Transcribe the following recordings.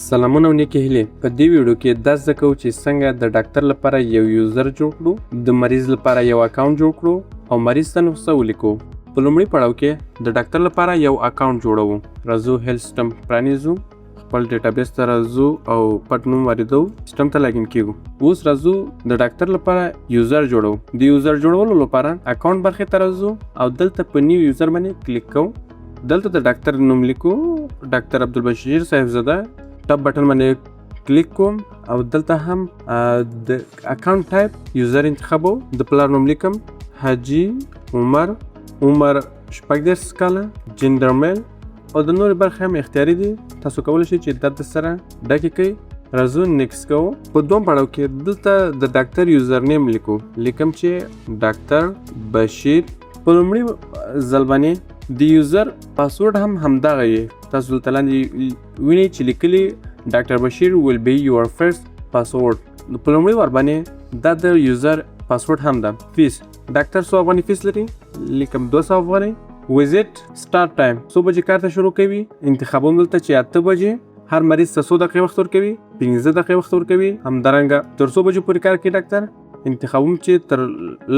سلامونه او نیکې هیلې. په دې ویډیو کې دا زده کوو چې څنګه د ډاکټر لپاره یو یوزر جوړ کړو، د مریض لپاره یو اکونټ جوړ کړو او مریض ته نسخه ولیکو. په لومړي پړاو کې د ډاکټر لپاره یو اکونټ جوړوو. راځو هیلت سیستم پرانیزو، خپل ډیټابیس ته راځو او پټ نوم واردوو، سیستم ته لاګین کیږو. اوس راځو د ډاکټر لپاره یوزر جوړوو. د یوزر جوړولو لپاره اکونټ برخې ته راځو او دلته په نیو یوزر باندې کلیک کوو. دلته د ډاکټر نوم لیکو، ډاکټر عبدالبشیر صاحبزاده. ټاپ بټن باندې کلیک کوم او دلته هم د اکونټ ټایپ یوزر انتخابو. د پلار نوم لیکم حاجی عمر 14 کاله، جندر میل او د نور برخې هم اختیاري دي. تاسو کولی شئ چې د سره ډکې کړئ. راځو نیکس کوو. په دوم پړاو کې دلته د ډاکټر یوزر نیم لیکو. لیکم چې ډاکټر بشیر. په لومړي ځل باندې د یوزر پاسورډ هم همدغه یې. تاسو دلته لاندې وینئ چې لیکلي ډاکټر بشیر will be your first password. په لومړي وار باندې دا د یوزر پاسورډ هم ده. فیس ډاکټر څو افغاني فیس لري؟ لیکم 200 افغاني. وزټ سټارټ ټایم څو بجې کار ته شروع کوي؟ انتخابوم دلته چې 8 بجې. هر مریض ته 100 دقیقې وخت ورکوي، 15 دقیقې وخت ورکوي. همدارنګه تر 100 بجې پورې کار کوي ډاکټر. انتخابوم چې تر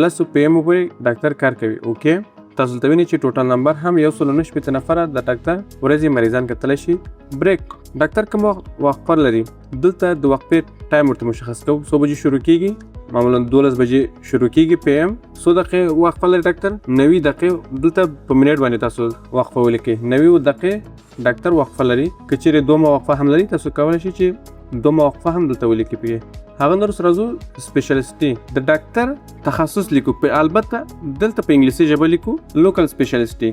10 PM پورې ډاکټر کار کوي. اوکې، تاسو ته وینئ چې ټوټل نمبر هم 169 نفره د ډاکټر ورځې مریضان کتلی شي. بریک ډاکټر کوم وقفه لري؟ دلته د وقفې ټایم ورته مشخص کوو. 100 بجې شروع کیږي، معمولا 12 بجې شروع کیږي PM. 100 دقیقې وقفه لري ډاکټر. 90 دقیقې دلته په منټ باندې تاسو وقفه ولیکئ. 90 دقیقې ډاکټر وقفه لري. که چیرې دومره وقفه هم لري، تاسو کولی شئ چې دومره وقفه هم دلته ولیکئ پکې. هغه نور سره راځو سپیشلیسټي. د ډاکټر تخصص لیکو، په البته دلته په انګلیسي ژبه لیکو لوکل سپیشلیسټي.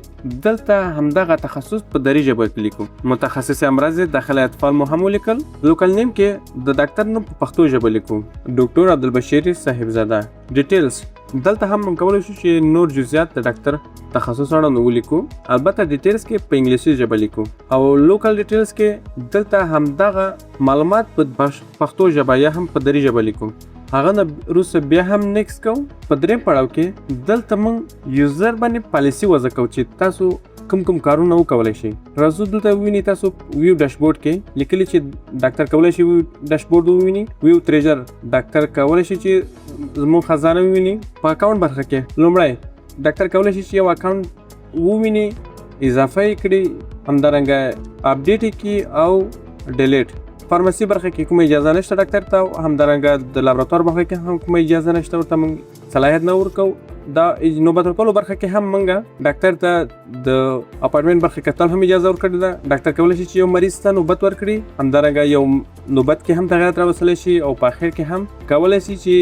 دلته همدغه تخصص په دري ژبه کې لیکو. متخصص امراض داخله اطفال مو هم ولیکل. لوکل نیم کې د ډاکټر نوم په پښتو ژبه لیکو، ډاکټر عبدالبشیر صاحبزاده. ډیټیلز دلته هم کولی شو چې نور جزئیات د ډاکټر تخصص اړوند ولیکو. البته ډیټیلز کې په انګلیسي ژبه لیکو او لوکل ډیټیلز کې دلته همدغه معلومات په پښتو ژبه یا هم په دري ژبه لیکو. هغه نه وروسته بیا هم نیکس کوو. په دریم پړاو کې دلته موږ یوزر باندې پالیسي وضع کوو چې تاسو کوم کارونه وکولی شئ. راځو دلته وینئ تاسو ویو ډاشبورډ کې لیکلي چې ډاکټر کولی شي ویو ډاشبورډ وویني. ویو تریجر ډاکټر کولی شي چې زموږ خزانه وویني. په اکاونټ برخه کې لومړی ډاکټر کولی شي چې یو اکاونټ وویني، اضافه یې کړي، همدارنګه اپډیټ یې کړي او ډیلیټ. فارمسي برخه کې کومه اجازه نشته ډاکټر ته. همدارنګه د لابراتوار برخه کې هم کومه اجازه نشته، ورته موږ صلاحیت نه ورکوو. دا نوبت ورکولو برخه کې هم موږ ډاکټر ته د اپارټمنټ برخه کتل هم اجازه ورکړې ده. ډاکټر کولی شي چې یو مریض ته نوبت ورکړي، همدارنګه یو نوبت کې هم تغیرات راوستلی شي او په اخر کې هم کولی شي چې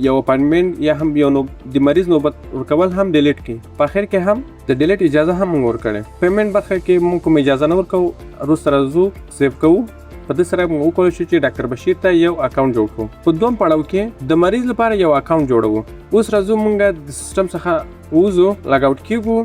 یو اپارټمنټ یا هم یو د مریض نوبت ورکول هم ډیلیټ کړي. په اخر کې هم د ډیلیټ اجازه هم موږ ورکړې. پیمنټ برخه کې موږ کوم اجازه نه ورکوو. وروسته راځو سیو کوو. په دې سره موږ وکولی شو چې ډاکټر بشیر ته یو اکاونټ جوړ کړو. په دوم پړاو کې د مریض لپاره یو اکاونټ جوړوو. اوس راځو موږ د سیستم څخه ووځو، لاګ اوټ کیږو.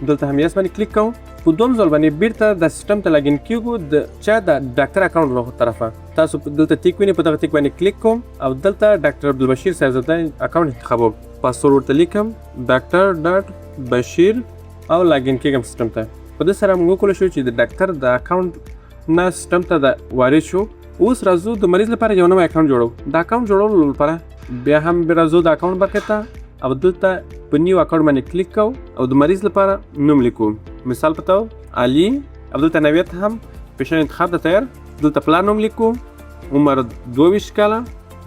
دلته هم یس باندې کلیک کوو. په دوم ځل باندې بیرته د سیستم ته لاګین کیږو د چا د ډاکټر اکاونټ له طرفه. تاسو دلته ټیک وینئ، په دغه ټیک باندې کلیک کوم او دلته ډاکټر عبدالبشیر صاحبزاده اکاونټ انتخابوم. پاسورډ ورته لیکم ډاکټر.بشیر او لاګین کیږم سیستم ته. په دې سره موږ وکولی شو چې د ډاکټر د اکاونټ نه سیستم ته د وارد شو. اوس راځو د مریض لپاره یو نوی اکاونټ جوړو. د اکاونټ جوړولو لپاره بیا هم راځو د اکاونټ برخې ته او دلته په نیو اکاونټ باندې کلیک کوو او د مریض لپاره نوم لیکو. مثال په توګه علي او دلته نویت هم پیشن انتخاب د تیار. دلته پلار نوم لیکو، عمر 22 کاله،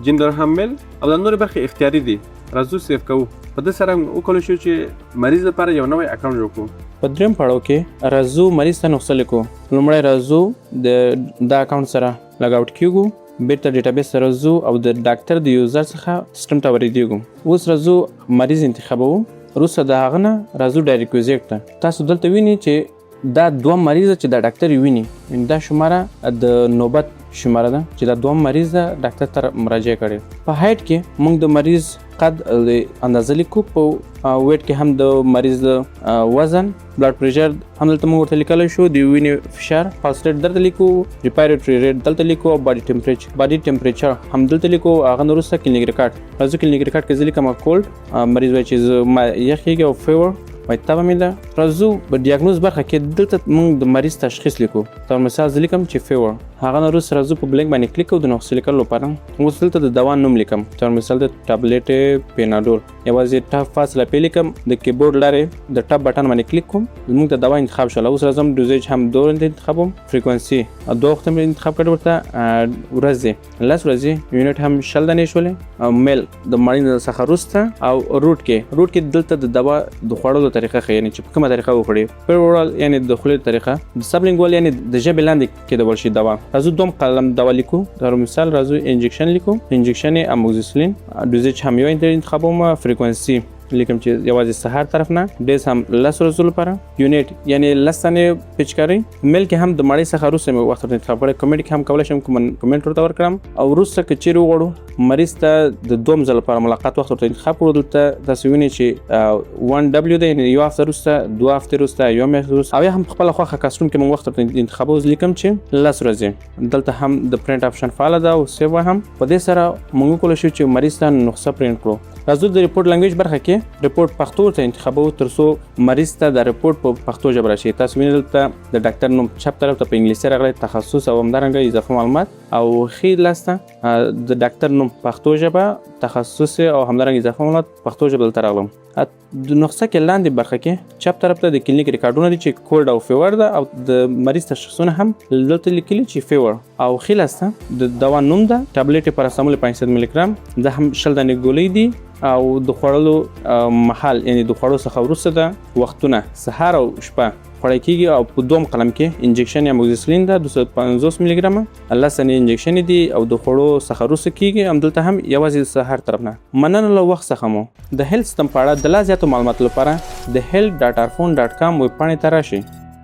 جندر هم میل او د نورې برخې اختیاري دي. راځو سیو کوو. په دې سره وکولی شو چې مریض لپاره یو نوی اکاونټ جوړ کړو. په دریم پړاو کې راځو مریض ته نسخه لیکو. لومړی راځو د اکاونټ سره لاګ اوټ کیږو، بیرته ډیټابیس ته راځو او د ډاکټر د یوزر څخه سیستم ته ورېږو. اوس راځو مریض انتخابوو. وروسته د هغه نه راځو ډایرکټ ویزټ ته. تاسو دلته وینئ چې دا دوه مریض چې د ډاکټر ویني، دا شماره د نوبت شماره ده چې دا دوه مریض ډاکټر ته مراجعه کړي. په هایټ کې موږ د مریض قد اندازه لیکو. په ویټ کې هم د مریض وزن، بلډ پریشر هم دلته موږ ورته لیکلی شو. د وینې فشار، پالس ریټ دلته لیکو، ریسپیریټري ریټ دلته لیکو او باډي ټمپریچر هم دلته لیکو. هغه نه وروسته کلینیک ریکارډ. راځو کلینیک ریکارډ کې زه لیکم کولډ. مریض وایي چې ما یخېږي او فیور وایي تبه مې ده. راځو په ډیاګنوز برخه کې دلته موږ د مریض تشخیص لیکو. تر مثال زه لیکم چې فیور. هغه نه وروسته راځو په بلینک باندې کلیک کوو د نسخې لیکلو لپاره. اوس دلته د دوا نوم لیکم، تر مثال د ټابلیټ پیناډول، یوازې ټاب فاصله پې لیکم، د کیبورډ لارې د ټاب بټن باندې کلیک کوم، زموږ د دوا انتخاب شوله. اوس راځم ډوزیج هم 2 انتخابوم، فریکونسي 2 وخت هم انتخاب کړی، ورته ورځې 10 ورځې، یونټ هم 10 دانې شولې، او میل د مریض څخه وروسته، او روټ کې دلته د دوا د خوړلو طریقه ښیي، یعنی چې په کومه طریقه وخوري، پرورال یعنی د خولې طریقه، د سبلینګوال یعنی د ژبې لاندې کېدول شي دوا. راځو دوم قلم دوا لیکو، در مثال راځو انجکشن لیکو، انجکشن اموکسیسلین، ډوزیج هم یو انتخابوم، فریکونسي لیکم چې یوازې سهار طرف نه، ډیز هم 10 ورځو لپاره، یونټ یعنی 10 دانې پیچکاري، میل کې هم د مړی څخه وروسته مې وخت انتخاب کړی، کمنټ هم کولی شم کمنټ ورته ورکړم، او وروسته که چیرې وغواړو مریض ته د دوم ځل لپاره ملاقات وخت ورته انتخاب کړو. دلته تاسو وینئ چې 1W دی، یعنی یو هفته وروسته، 2 هفتې وروسته، یو میاشت وروسته، او یا هم خپله خوښه کاسټروم کې موږ وخت ورته انتخابوو. لیکم چې 10 ورځې. دلته هم د پرنټ آپشن فعاله ده او سیو هم. په دې سره موږ وکولی شو چې مریض ته نسخه پرنټ کړو. راځو د ریپورټ لنګویج برخه کې ریپورټ پښتو ورته انتخابوو، تر څو مریض ته د ریپورټ په پښتو ژبه راشي. تاسو وینئ دلته د ډاکټر نوم چپ طرف ته په انګلیسي راغلی، تخصص او همدارنګه اضافه معلومات، او ښي لاس ته د ډاکټر نوم پښتو ژبه، تخصص او همدارنګه اضافه معلومات پښتو ژبه دلته راغلم. د نسخه کې لاندې برخه کې چپ طرف ته د کلینیک ریکارډونه دي چې کولډ او فیور ده، او د مریض تشخیصونه هم دلته لیکلي چې فیور، او ښي لاس ته د دوا نوم ده، ټابلیټ پاراسټامول 500 ملي ګرام، دا هم 10 دانې ګولۍ دي، او د خوړلو محل یعنی د خوړو څخه وروسته ده، وختونه سهار او شپه خوړل کېږي، او په دوم قلم کې انجکشن یا موکسیسلین ده 250 ملي ګرامه، 10 دانې انجکشن دي، او د خوړو څخه وروسته کېږي. همدلته هم یوازې سهار طرف نه. مننه له وخت څخه مو. د هیلت سیستم په اړه د لا زیاتو معلوماتو لپاره د health.arfon.com ویب پاڼې ته راشئ.